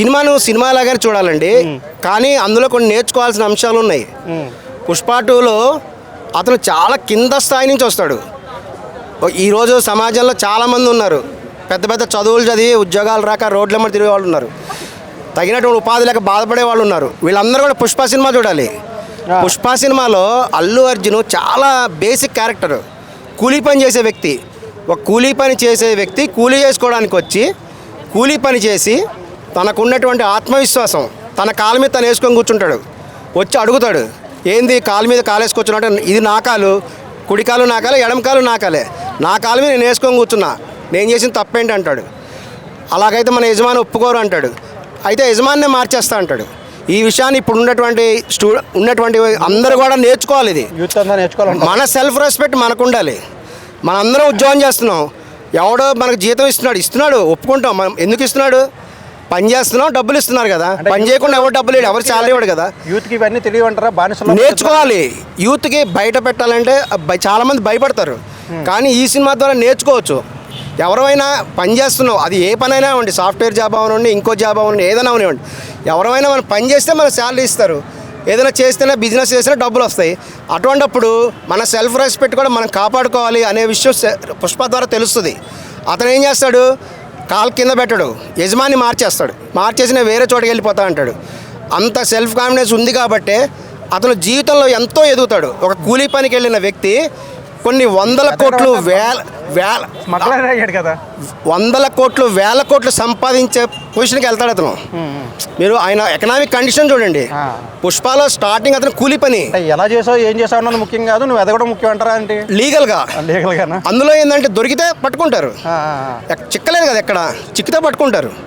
సినిమాను సినిమాలాగానే చూడాలండి, కానీ అందులో కొన్ని నేర్చుకోవాల్సిన అంశాలు ఉన్నాయి. పుష్ప 2లో అతను చాలా కింద స్థాయి నుంచి వస్తాడు. ఈరోజు సమాజంలో చాలామంది ఉన్నారు, పెద్ద పెద్ద చదువులు చదివి ఉద్యోగాలు రాక రోడ్ల మీద తిరిగే వాళ్ళు ఉన్నారు, తగినటువంటి ఉపాధి లేక బాధపడే వాళ్ళు ఉన్నారు. వీళ్ళందరూ కూడా పుష్ప సినిమా చూడాలి. పుష్ప సినిమాలో అల్లు అర్జున్ చాలా బేసిక్ క్యారెక్టర్, కూలీ పని చేసే వ్యక్తి. ఒక కూలీ పని చేసే వ్యక్తి కూలీ చేసుకోవడానికి వచ్చి కూలీ పని చేసి తనకున్నటువంటి ఆత్మవిశ్వాసం తన కాలు మీద తను వేసుకొని కూర్చుంటాడు. వచ్చి అడుగుతాడు, ఏంది కాలు మీద కాలు వేసుకొచ్చున్నట్టు, ఇది నా కాలు, కుడి కాలు నా కాలే, ఎడమ కాలు నా కాలే, నా కాలు మీద నేను వేసుకొని కూర్చున్నా, నేను చేసిన తప్పేంటి అంటాడు. అలాగైతే మన యజమాని ఒప్పుకోరు అంటాడు. అయితే యజమానినే మార్చేస్తా అంటాడు. ఈ విషయాన్ని ఇప్పుడు ఉన్నటువంటి అందరూ కూడా నేర్చుకోవాలి. ఇది యూత్ అంతా నేర్చుకోవాలి. మన సెల్ఫ్ రెస్పెక్ట్ మనకు ఉండాలి. మనందరం ఉద్యోగం చేస్తున్నాం, ఎవడో మనకు జీతం ఇస్తున్నాడు ఒప్పుకుంటాం. మనం ఎందుకు ఇస్తున్నాడు? పని చేస్తున్నాం, డబ్బులు ఇస్తున్నారు కదా. పని చేయకుండా ఎవరు డబ్బులు లేడు, ఎవరు శాలరీ ఇవ్వడు కదా. యూత్కి ఇవన్నీ తెలియమంటారా? బానిసలు నేర్చుకోవాలి. యూత్కి బయట పెట్టాలంటే చాలామంది భయపడతారు, కానీ ఈ సినిమా ద్వారా నేర్చుకోవచ్చు. ఎవరైనా పని చేస్తున్నాం, అది ఏ పనైనా ఇవ్వండి, సాఫ్ట్వేర్ జాబ్ అవనివ్వండి, ఇంకో జాబ్ అవనివ్వండి, ఏదైనా అవనివ్వండి, ఎవరైనా మనం పని చేస్తే మనకు శాలరీ ఇస్తారు. ఏదైనా చేస్తేనే బిజినెస్ చేస్తేనే డబ్బులు వస్తాయి. అటువంటిప్పుడు మన సెల్ఫ్ రెస్పెక్ట్ కూడా మనం కాపాడుకోవాలి అనే విషయం పుష్ప ద్వారా తెలుస్తుంది. అతను ఏం చేస్తాడు? కాలు కింద పెట్టడు, యజమాని మార్చేసి నేను వేరే చోటుకి వెళ్ళిపోతా అంటాడు. అంత సెల్ఫ్ కాన్ఫిడెన్స్ ఉంది కాబట్టే అతను జీవితంలో ఎంతో ఎదుగుతాడు. ఒక కూలీ పనికి వెళ్ళిన వ్యక్తి కొన్ని వందల కోట్లు వందల కోట్లు వేల కోట్లు సంపాదించే పొజిషన్కి వెళ్తాడు అతను. మీరు ఆయన ఎకనామిక్ కండిషన్ చూడండి. పుష్పలో స్టార్టింగ్ అతను కూలీ పని. ఎలా చేసావు, ఏం చేసావు అన్నది ముఖ్యం కాదు, నువ్వు ఎదగడం ముఖ్యం అంటారా? అంటే లీగల్గా అందులో ఏంటంటే దొరికితే పట్టుకుంటారు, చిక్కలేదు కదా, ఎక్కడ చిక్కితే పట్టుకుంటారు.